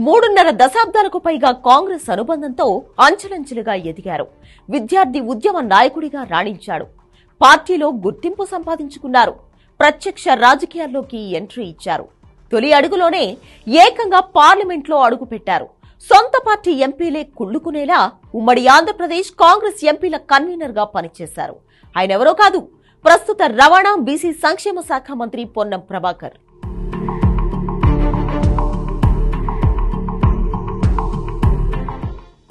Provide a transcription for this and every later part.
3.5 దశాబ్దాలకు పైగా కాంగ్రెస్ అనుబంధంతో అంచెలంచెలుగా ఎదిగారు. విద్యార్థి ఉద్యమ నాయకుడిగా రాణించాడు. పార్టీలో గుర్తింపు సంపాదించుకున్నారు. ప్రత్యక్ష రాజకీయాల్లోకి ఎంట్రీ ఇచ్చారు. తొలి అడుగులోనే ఏకంగా పార్లమెంట్లో అడుగుపెట్టారు. సొంత పార్టీ ఎంపీలే కుళ్లుకునేలా ఉమ్మడి ఆంధ్రప్రదేశ్ కాంగ్రెస్ ఎంపీల కన్వీనర్ గా పనిచేశారు. ఆయనెవరో కాదు, ప్రస్తుత రవాణా బీసీ సంక్షేమ శాఖ మంత్రి పొన్నం ప్రభాకర్.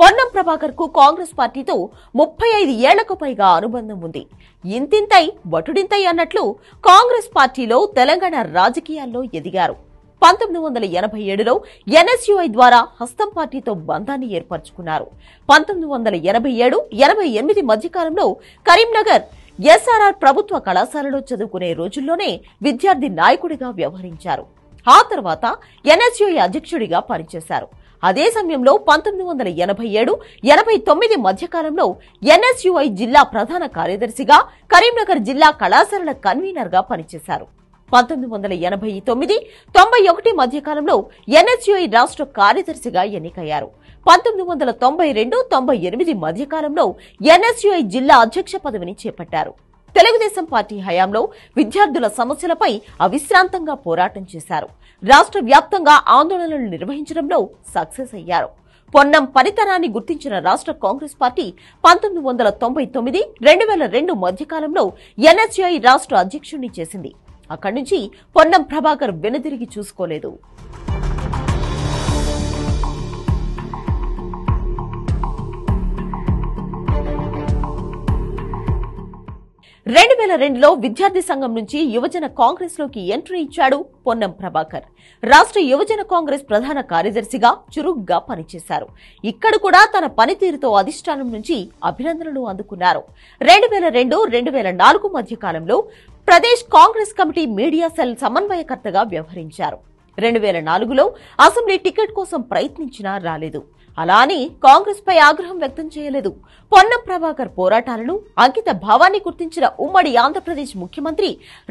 పొన్నం ప్రభాకర్ కు కాంగ్రెస్ పార్టీతో 35 ఏళ్లకు పైగా అనుబంధం ఉంది. ఇంతింతై వటుడింతై అన్నట్లు కాంగ్రెస్ పార్టీలో తెలంగాణ రాజకీయాల్లో ఎదిగారు. 1987లో ఎన్ఎస్యుఐ ద్వారా హస్తం పార్టీతో బంధాన్ని ఏర్పరచుకున్నారు. 1987-88 మధ్యకాలంలో కరీంనగర్ ఎస్ఆర్ఆర్ ప్రభుత్వ కళాశాలలో చదువుకునే రోజుల్లోనే విద్యార్థి నాయకుడిగా వ్యవహరించారు. ఆ తర్వాత ఎన్ఎస్యుఐ అధ్యక్షుడిగా పనిచేశారు. అదే సమయంలో 1987-89 మధ్యకాలంలో ఎన్ఎస్యుఐ జిల్లా ప్రధాన కార్యదర్శిగా, కరీంనగర్ జిల్లా కళాశాలల కన్వీనర్ గా పనిచేశారు. 1989-91 మధ్యకాలంలో ఎన్ఎస్యుఐ రాష్ట్ర కార్యదర్శిగా ఎన్నికయ్యారు. 1992-98 మధ్యకాలంలో ఎన్ఎస్యుఐ జిల్లా అధ్యక్ష పదవిని చేపట్టారు. తెలుగుదేశం పార్టీ హయాంలో విద్యార్థుల సమస్యలపై అవిశ్రాంతంగా పోరాటం చేశారు. రాష్ట్ర వ్యాప్తంగా ఆందోళనలు నిర్వహించడంలో సక్సెస్ అయ్యారు. పొన్నం పనితనాన్ని గుర్తించిన రాష్ట్ర కాంగ్రెస్ పార్టీ 1999-2002 మధ్యకాలంలో ఎన్ఎస్యుఐ రాష్ట్ర అధ్యక్షుడిని చేసింది. అక్కడి నుంచి పొన్నం ప్రభాకర్ వెనుదిరిగి చూసుకోలేదు. 2002లో విద్యార్థి సంఘం నుంచి యువజన కాంగ్రెస్ లోకి ఎంట్రీ ఇచ్చాడు పొన్నం ప్రభాకర్. రాష్ట్ర యువజన కాంగ్రెస్ ప్రధాన కార్యదర్శిగా చురుగ్గా పనిచేశారు. ఇక్కడ కూడా తన పనితీరుతో అధిష్టానం నుంచి అభినందనలు అందుకున్నారు. 2002-2004 మధ్య కాలంలో Pradesh Congress committee media cell సమన్వయకర్తగా వ్యవహరించారు. 2004లో అసెంబ్లీ టికెట్ కోసం ప్రయత్నించినా రాలేదు. అలా అని కాంగ్రెస్ పై ఆగ్రహం వ్యక్తం చేయలేదు. పొన్నం ప్రభాకర్ పోరాటాలను, అంకిత భావాన్ని గుర్తించిన ఉమ్మడి ఆంధ్రప్రదేశ్ ముఖ్యమంత్రి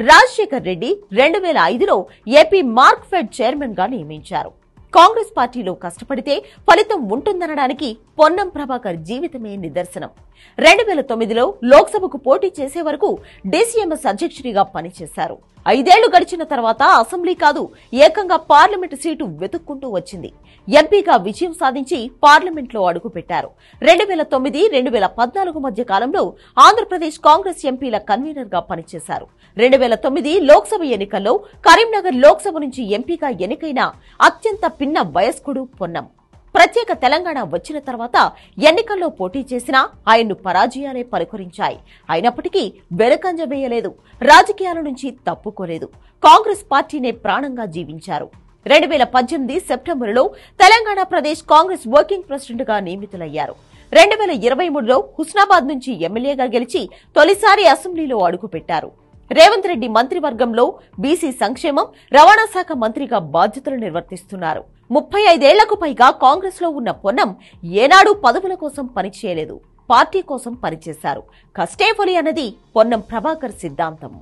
రాజశేఖర్ రెడ్డి 2005లో ఏపీ మార్క్ ఫెడ్ చైర్మన్ గా నియమించారు. కాంగ్రెస్ పార్టీలో కష్టపడితే ఫలితం ఉంటుందనడానికి పొన్నం ప్రభాకర్ జీవితమే నిదర్శనం. 2009లో లోక్సభకు పోటీ చేసే వరకు డీసీఎంఎస్ అధ్యక్షుడిగా పనిచేశారు. 5 ఏళ్లు గడిచిన తర్వాత అసెంబ్లీ కాదు, ఏకంగా పార్లమెంటు సీటు వెతుక్కుంటూ వచ్చింది. ఎంపీగా విజయం సాధించి పార్లమెంట్లో అడుగుపెట్టారు. 2009-2014 మధ్య కాలంలో ఆంధ్రప్రదేశ్ కాంగ్రెస్ ఎంపీల కన్వీనర్ గా పనిచేశారు. 2009 లోక్సభ ఎన్నికల్లో కరీంనగర్ లోక్సభ నుంచి ఎంపీగా ఎన్నికైన అత్యంత పిన్న వయస్కుడు పొన్నం. ప్రత్యేక తెలంగాణ వచ్చిన తర్వాత ఎన్నికల్లో పోటీ చేసినా ఆయన్ను పరాజయాలే పలుకరించాయి. అయినప్పటికీ వెనుకంజ వేయలేదు, రాజకీయాల నుంచి తప్పుకోలేదు. కాంగ్రెస్ పార్టీనే ప్రాణంగా జీవించారు. 2018 సెప్టెంబరులో తెలంగాణ ప్రదేశ్ కాంగ్రెస్ వర్కింగ్ ప్రెసిడెంట్ గా నియమితులయ్యారు. 2023లో హుస్నాబాద్ నుంచి ఎమ్మెల్యేగా గెలిచి తొలిసారి అసెంబ్లీలో అడుగుపెట్టారు. రేవంత్ రెడ్డి మంత్రివర్గంలో బీసీ సంక్షేమం, రవాణా శాఖ మంత్రిగా బాధ్యతలు నిర్వర్తిస్తున్నారు. 35 ఏళ్లకు పైగా కాంగ్రెస్ లో ఉన్న పొన్నం ఏనాడు పదవుల కోసం పనిచేయలేదు, పార్టీ కోసం పనిచేశారు. కష్టే ఫలి అన్నది పొన్నం ప్రభాకర్ సిద్ధాంతం.